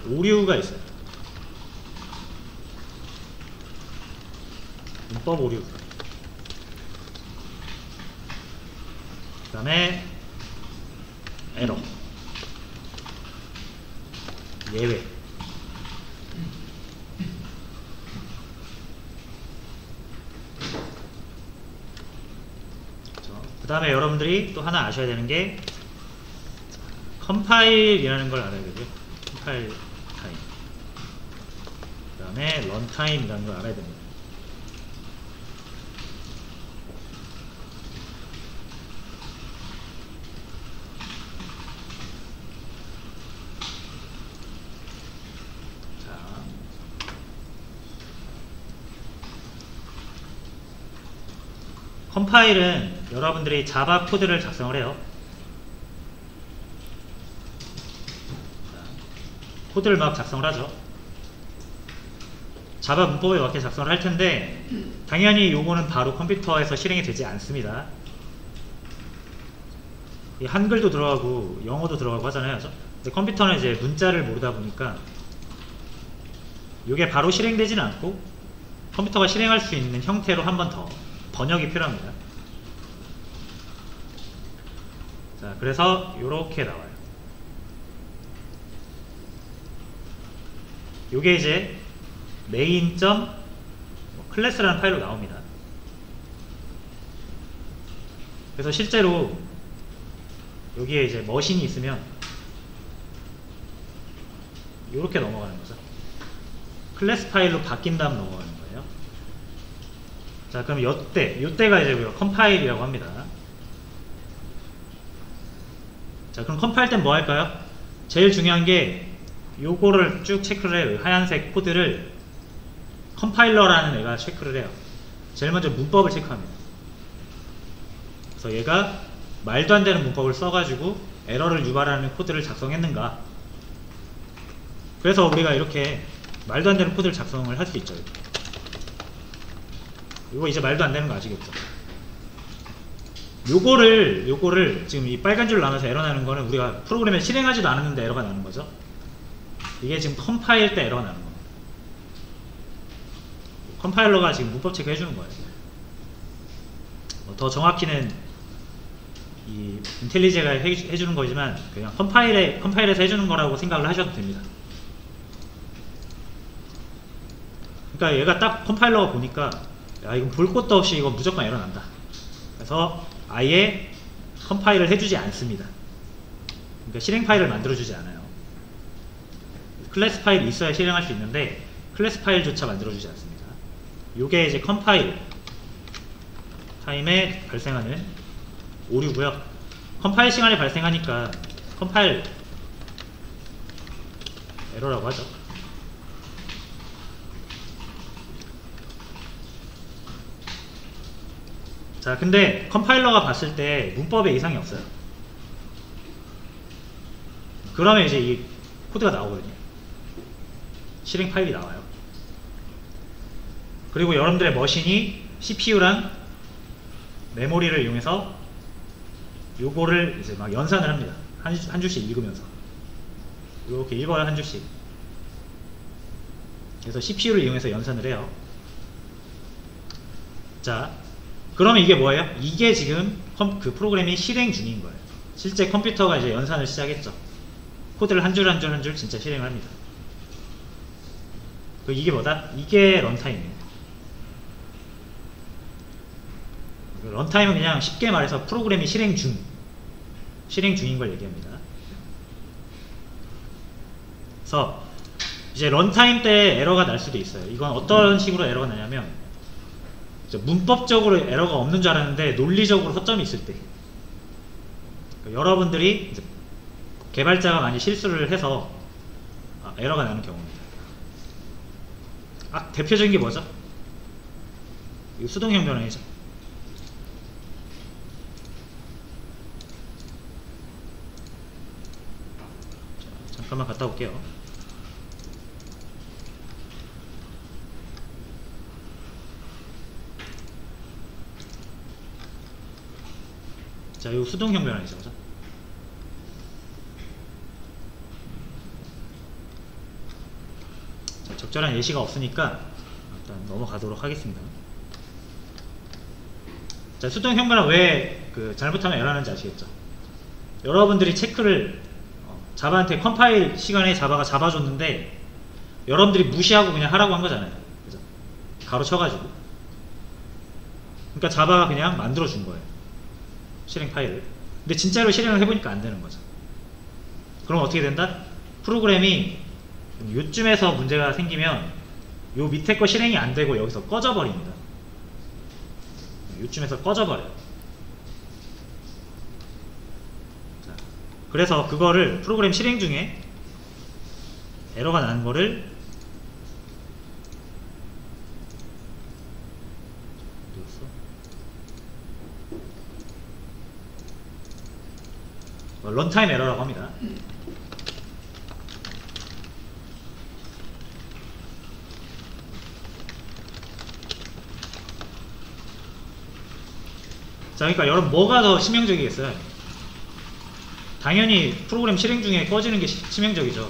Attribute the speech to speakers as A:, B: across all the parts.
A: 오류가 있어요. 문법 오류. 그 다음에 에러, 예외. 그 다음에 여러분들이 또 하나 아셔야 되는 게 컴파일이라는 걸 알아야 되고요. 컴파일 타임. 그 다음에 런타임이라는 걸 알아야 됩니다. 컴파일은 여러분들이 자바 코드를 작성을 해요. 코드를 막 작성을 하죠. 자바 문법에 맞게 작성을 할 텐데 당연히 요거는 바로 컴퓨터에서 실행이 되지 않습니다. 이 한글도 들어가고 영어도 들어가고 하잖아요. 그죠? 근데 컴퓨터는 이제 문자를 모르다 보니까 요게 바로 실행되지는 않고 컴퓨터가 실행할 수 있는 형태로 한 번 더 번역이 필요합니다. 자, 그래서 요렇게 나와요. 요게 이제 main.class라는 파일로 나옵니다. 그래서 실제로 여기에 이제 머신이 있으면 요렇게 넘어가는 거죠. 클래스 파일로 바뀐 다음 넘어가는 거예요. 자, 그럼 요때가 이제 우리가 컴파일이라고 합니다. 자, 그럼 컴파일 땐 뭐 할까요? 제일 중요한 게 요거를 쭉 체크를 해요. 하얀색 코드를 컴파일러라는 애가 체크를 해요. 제일 먼저 문법을 체크합니다. 그래서 얘가 말도 안 되는 문법을 써가지고 에러를 유발하는 코드를 작성했는가. 그래서 우리가 이렇게 말도 안 되는 코드를 작성을 할 수 있죠. 이거 이제 말도 안 되는 거 아시겠죠? 요거를 지금 이 빨간 줄로 나눠서 에러 나는 거는 우리가 프로그램에 실행하지도 않았는데 에러가 나는 거죠. 이게 지금 컴파일 때 에러가 나는 겁니다. 컴파일러가 지금 문법 체크 해주는 거예요. 더 정확히는 이 인텔리제가 해주는 거지만 그냥 컴파일에서 해주는 거라고 생각을 하셔도 됩니다. 그러니까 얘가 딱 컴파일러가 보니까 야, 이건 볼 것도 없이 이건 무조건 에러 난다. 그래서 아예 컴파일을 해주지 않습니다. 그러니까 실행 파일을 만들어주지 않아요. 클래스 파일이 있어야 실행할 수 있는데 클래스 파일조차 만들어주지 않습니다. 요게 이제 컴파일 타임에 발생하는 오류고요. 컴파일 시간에 발생하니까 컴파일 에러라고 하죠. 자, 근데 컴파일러가 봤을 때 문법에 이상이 없어요. 그러면 이제 이 코드가 나오거든요. 실행 파일이 나와요. 그리고 여러분들의 머신이 CPU랑 메모리를 이용해서 요거를 이제 막 연산을 합니다. 한 줄씩 읽으면서 이렇게 읽어요. 한 줄씩. 그래서 CPU를 이용해서 연산을 해요. 자, 그러면 이게 뭐예요? 이게 지금 그 프로그램이 실행 중인 거예요. 실제 컴퓨터가 이제 연산을 시작했죠. 코드를 한 줄 한 줄 한 줄 진짜 실행을 합니다. 이게 뭐다? 이게 런타임이에요. 런타임은 그냥 쉽게 말해서 프로그램이 실행 중인 걸 얘기합니다. 그래서 이제 런타임 때 에러가 날 수도 있어요. 이건 어떤 식으로 에러가 나냐면 문법적으로 에러가 없는 줄 알았는데 논리적으로 허점이 있을 때, 그러니까 여러분들이 이제 개발자가 많이 실수를 해서 에러가 나는 경우입니다. 대표적인 게 뭐죠? 이거 수동형 변환이죠. 자, 잠깐만 갔다 올게요. 자, 이거 수동형 변환이죠. 그죠? 적절한 예시가 없으니까 일단 넘어가도록 하겠습니다. 자, 수동 현관은 왜 그 잘못하면 에러하는지 아시겠죠? 여러분들이 체크를 자바한테 컴파일 시간에 자바가 잡아줬는데 여러분들이 무시하고 그냥 하라고 한 거잖아요. 그죠? 가로 쳐가지고. 그러니까 자바가 그냥 만들어준 거예요. 실행 파일을. 근데 진짜로 실행을 해보니까 안 되는 거죠. 그럼 어떻게 된다? 프로그램이 요쯤에서 문제가 생기면 요 밑에 거 실행이 안 되고 여기서 꺼져 버립니다. 요쯤에서 꺼져 버려요. 자, 그래서 그거를 프로그램 실행 중에 에러가 나는 거를 런타임 에러라고 합니다. 자, 그러니까 여러분 뭐가 더 치명적이겠어요? 당연히 프로그램 실행 중에 꺼지는 게 치명적이죠.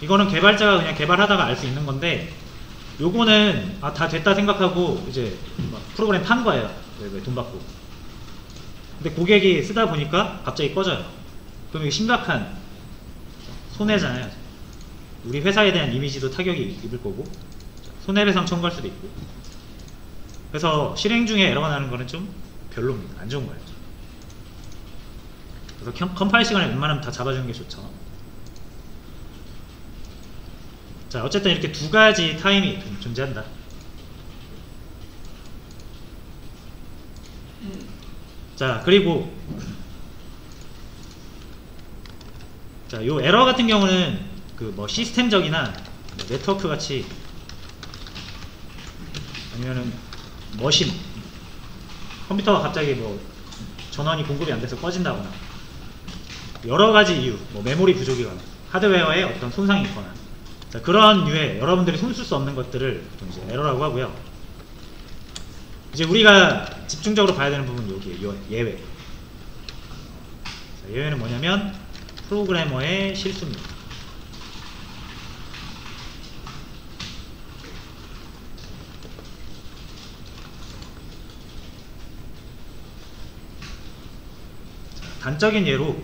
A: 이거는 개발자가 그냥 개발하다가 알 수 있는 건데, 요거는 다 됐다 생각하고 이제 프로그램 판 거예요. 돈 받고. 근데 고객이 쓰다 보니까 갑자기 꺼져요. 그럼 이게 심각한 손해잖아요. 우리 회사에 대한 이미지도 타격이 입을 거고, 손해배상 청구할 수도 있고. 그래서 실행 중에 에러가 나는 거는 좀 별로입니다. 안 좋은 거예요. 그래서 컴파일 시간에 웬만하면 다 잡아주는 게 좋죠. 자, 어쨌든 이렇게 두 가지 타임이 존재한다. 자, 그리고 자, 요 에러 같은 경우는 그 뭐 시스템적이나 네트워크 같이 아니면은 머신 컴퓨터가 갑자기 뭐 전원이 공급이 안 돼서 꺼진다거나 여러 가지 이유, 뭐 메모리 부족이거나 하드웨어에 어떤 손상이 있거나, 자, 그런 류의 여러분들이 손쓸 수 없는 것들을 이제 에러라고 하고요. 이제 우리가 집중적으로 봐야 되는 부분은 여기에요. 예외. 자, 예외는 뭐냐면 프로그래머의 실수입니다. 자, 단적인 예로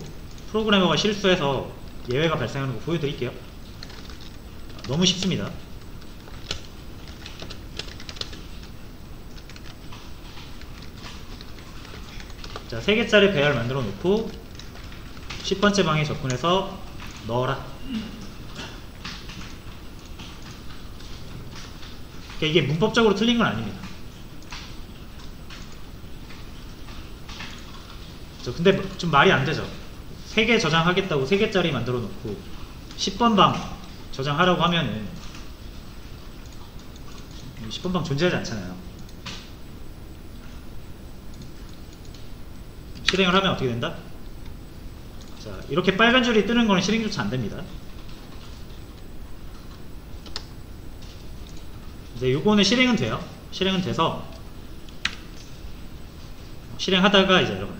A: 프로그래머가 실수해서 예외가 발생하는 거 보여드릴게요. 너무 쉽습니다. 자, 3개짜리 배열 만들어 놓고 10번째 방에 접근해서 넣어라. 그러니까 이게 문법적으로 틀린 건 아닙니다. 근데 좀 말이 안 되죠. 3개 저장하겠다고 3개짜리 만들어 놓고 10번 방 저장하라고 하면은 10번 방 존재하지 않잖아요. 실행을 하면 어떻게 된다? 자, 이렇게 빨간 줄이 뜨는 거는 실행조차 안 됩니다. 이제 요거는 실행은 돼요. 실행은 돼서 실행하다가 이제 여러분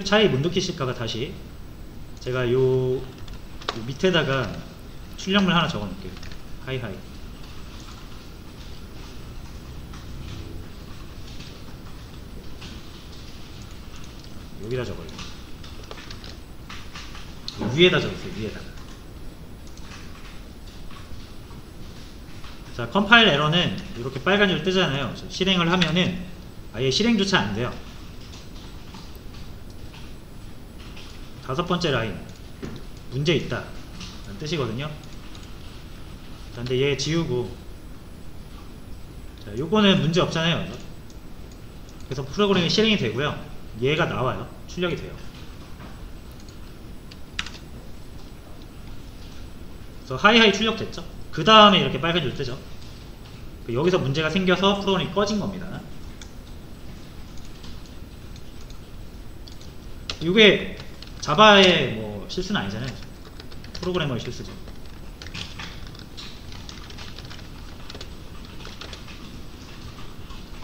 A: 차이 못 느끼실까봐 다시 제가 요 밑에다가 출력물 하나 적어 놓을게요. 하이하이. 여기다 적어요. 위에다 적었어요. 위에다가. 자, 컴파일 에러는 이렇게 빨간 줄 뜨잖아요. 실행을 하면은 아예 실행조차 안 돼요. 5번째 라인 문제 있다 라는 뜻이거든요. 자, 근데 얘 지우고, 자, 요거는 문제 없잖아요. 그래서 프로그램이 실행이 되고요. 얘가 나와요. 출력이 돼요. 그래서 하이하이 출력됐죠. 그 다음에 이렇게 빨간 줄 뜨죠. 여기서 문제가 생겨서 프로그램이 꺼진 겁니다. 이게 자바의 뭐 실수는 아니잖아요. 프로그래머의 실수죠.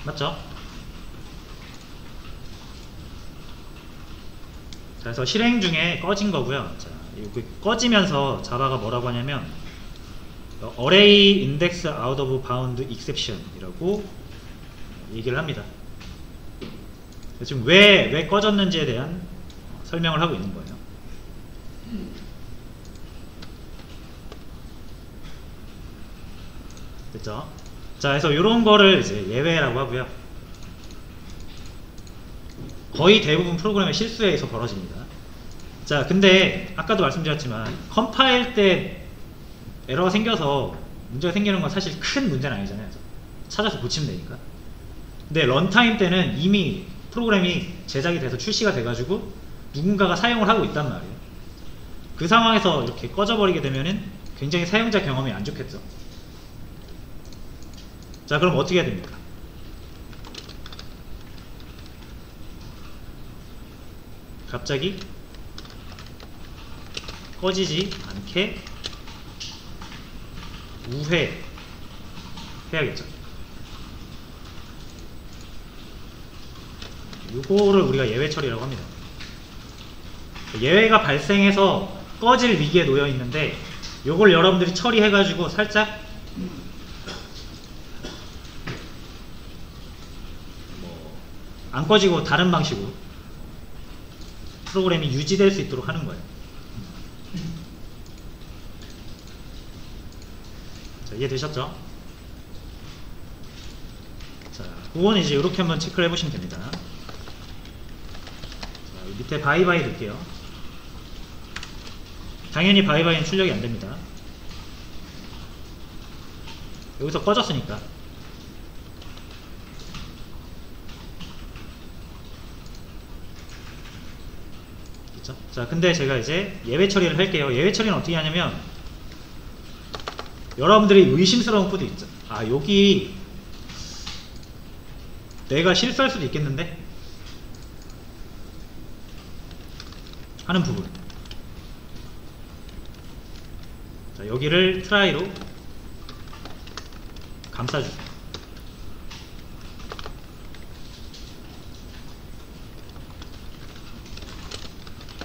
A: 맞죠? 그래서 실행 중에 꺼진 거고요. 자, 이거 꺼지면서 자바가 뭐라고 하냐면 array index out of bound exception 이라고 얘기를 합니다. 지금 왜 꺼졌는지에 대한 설명을 하고 있는 거예요. 됐죠? 자, 그래서 이런 거를 이제 예외라고 하고요. 거의 대부분 프로그램의 실수에 의해서 벌어집니다. 자, 근데 아까도 말씀드렸지만 컴파일 때 에러가 생겨서 문제가 생기는 건 사실 큰 문제는 아니잖아요. 찾아서 고치면 되니까. 근데 런타임 때는 이미 프로그램이 제작이 돼서 출시가 돼가지고 누군가가 사용을 하고 있단 말이에요. 그 상황에서 이렇게 꺼져버리게 되면은 굉장히 사용자 경험이 안 좋겠죠. 자, 그럼 어떻게 해야 됩니까? 갑자기 꺼지지 않게 우회 해야겠죠. 이거를 우리가 예외 처리라고 합니다. 예외가 발생해서 꺼질 위기에 놓여 있는데 이걸 여러분들이 처리해가지고 살짝 안 꺼지고 다른 방식으로 프로그램이 유지될 수 있도록 하는 거예요. 자, 이해되셨죠? 자, 그거는 이제 이렇게 한번 체크를 해보시면 됩니다. 자, 밑에 바이바이 넣을게요. 당연히 바이바이는 출력이 안 됩니다. 여기서 꺼졌으니까. 그쵸? 자, 근데 제가 이제 예외 처리를 할게요. 예외 처리는 어떻게 하냐면 여러분들이 의심스러운 코드 있죠. 아, 여기 내가 실수할 수도 있겠는데? 하는 부분. 자, 여기를 트라이로 감싸주세요.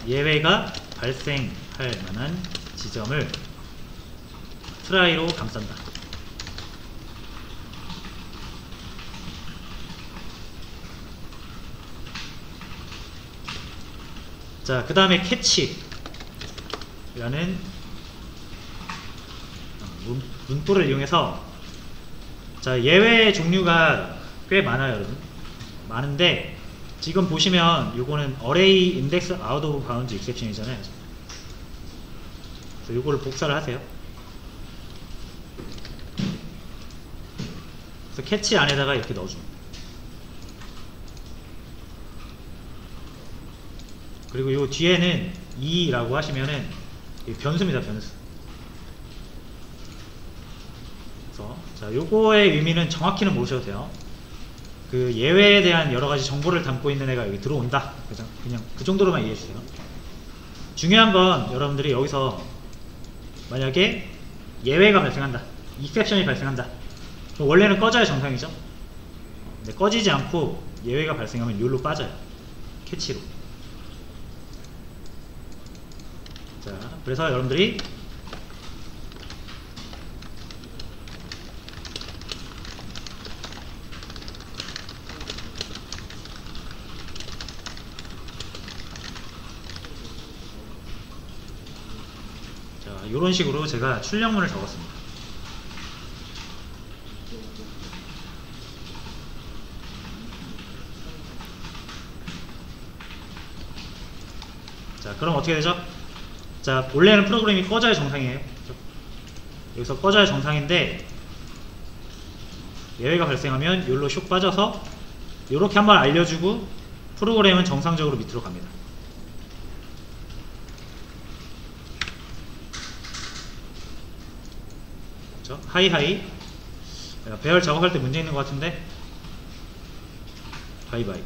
A: 예외가 발생할 만한 지점을 트라이로 감싼다. 자, 그 다음에 캐치라는 문구를 이용해서, 자, 예외 종류가 꽤 많아요, 여러분. 많은데 지금 보시면 요거는 array index out of bounds exception이잖아요. 그래서 요거를 복사를 하세요. 그래서 캐치 안에다가 이렇게 넣어줍니다. 그리고 요 뒤에는 2라고 하시면은 변수입니다, 변수. 그래서 자, 요거의 의미는 정확히는 모르셔도 돼요. 그 예외에 대한 여러가지 정보를 담고 있는 애가 여기 들어온다. 그냥 그 정도로만 이해해주세요. 중요한 건 여러분들이 여기서 만약에 예외가 발생한다, 익셉션이 발생한다, 원래는 꺼져야 정상이죠. 근데 꺼지지 않고 예외가 발생하면 여기로 빠져요. 캐치로. 자, 그래서 여러분들이 자, 이런 식으로 제가 출력문을 적었습니다. 자, 그럼 어떻게 되죠? 자, 원래는 프로그램이 꺼져야 정상이에요. 그렇죠? 여기서 꺼져야 정상인데 예외가 발생하면 여기로 슉 빠져서 이렇게 한번 알려주고 프로그램은 정상적으로 밑으로 갑니다. 그렇죠? 하이하이. 배열 작업할 때 문제 있는 것 같은데 바이바이.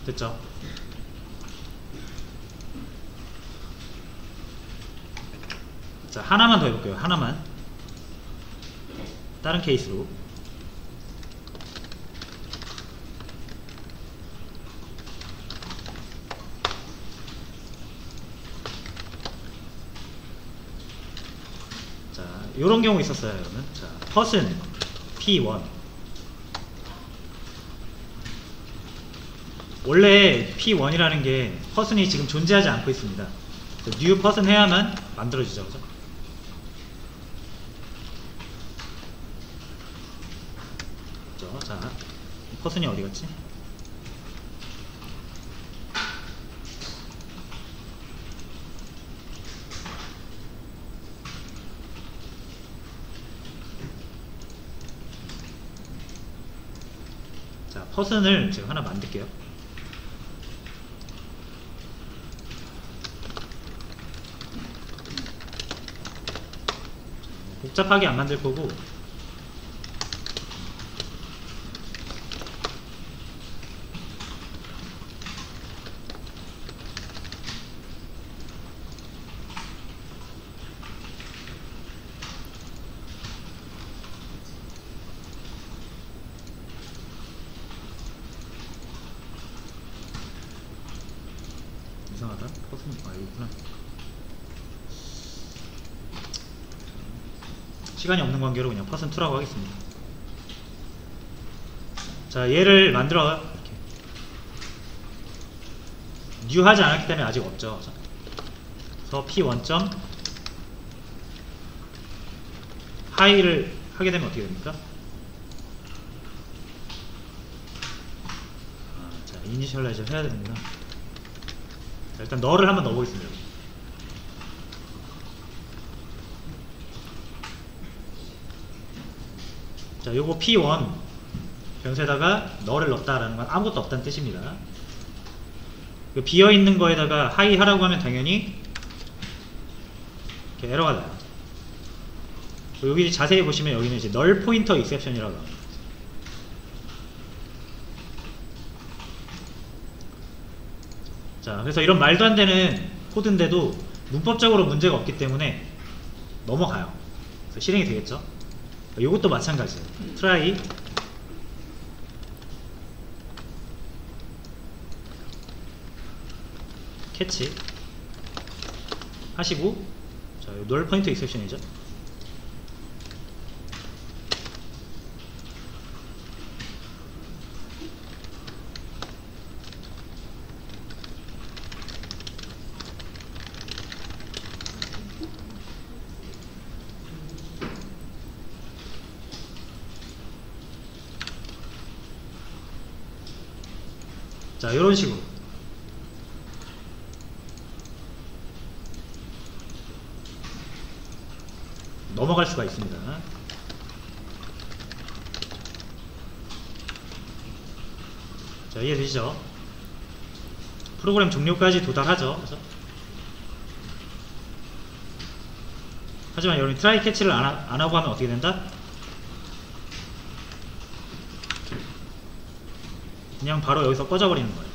A: 됐죠? 자, 하나만 더 해볼게요. 하나만. 다른 케이스로. 자, 요런 경우 있었어요, 여러분. 자, person P1. 원래 P1이라는 게 person이 지금 존재하지 않고 있습니다. new person 해야만 만들어지죠, 그죠? 그죠? 자, person이 어디 갔지? 자, person을 제가 하나 만들게요. 복잡하게 안 만들 거고, 이상하다. 퍼슨, 여기구나. 시간이 없는 관계로 그냥 person2라고 하겠습니다. 자, 얘를 만들어요. 이렇게. new 하지 않았기 때문에 아직 없죠. 그래서 p1. high를 하게 되면 어떻게 됩니까? 자, 이니셜라이저 해야 됩니다. 자, 일단 너를 한번 넣어보겠습니다. 자, 요거 P1 변수에다가 너를 넣었다라는 건 아무것도 없다는 뜻입니다. 비어있는 거에다가 하이 하라고 하면 당연히 이렇게 에러가 나요. 여기 자세히 보시면 여기는 이제 널 포인터 익셉션이라고 합니다. 자, 그래서 이런 말도 안 되는 코드인데도 문법적으로 문제가 없기 때문에 넘어가요. 그래서 실행이 되겠죠. 이것도 마찬가지예요. try 캐치 하시고, 자, null pointer exception이죠. 자, 이런 식으로 넘어갈 수가 있습니다. 자, 이해되시죠? 프로그램 종료까지 도달하죠. 그래서 하지만 여러분이 트라이 캐치를 안 하고 하면 어떻게 된다? 그냥 바로 여기서 꺼져버리는 거예요.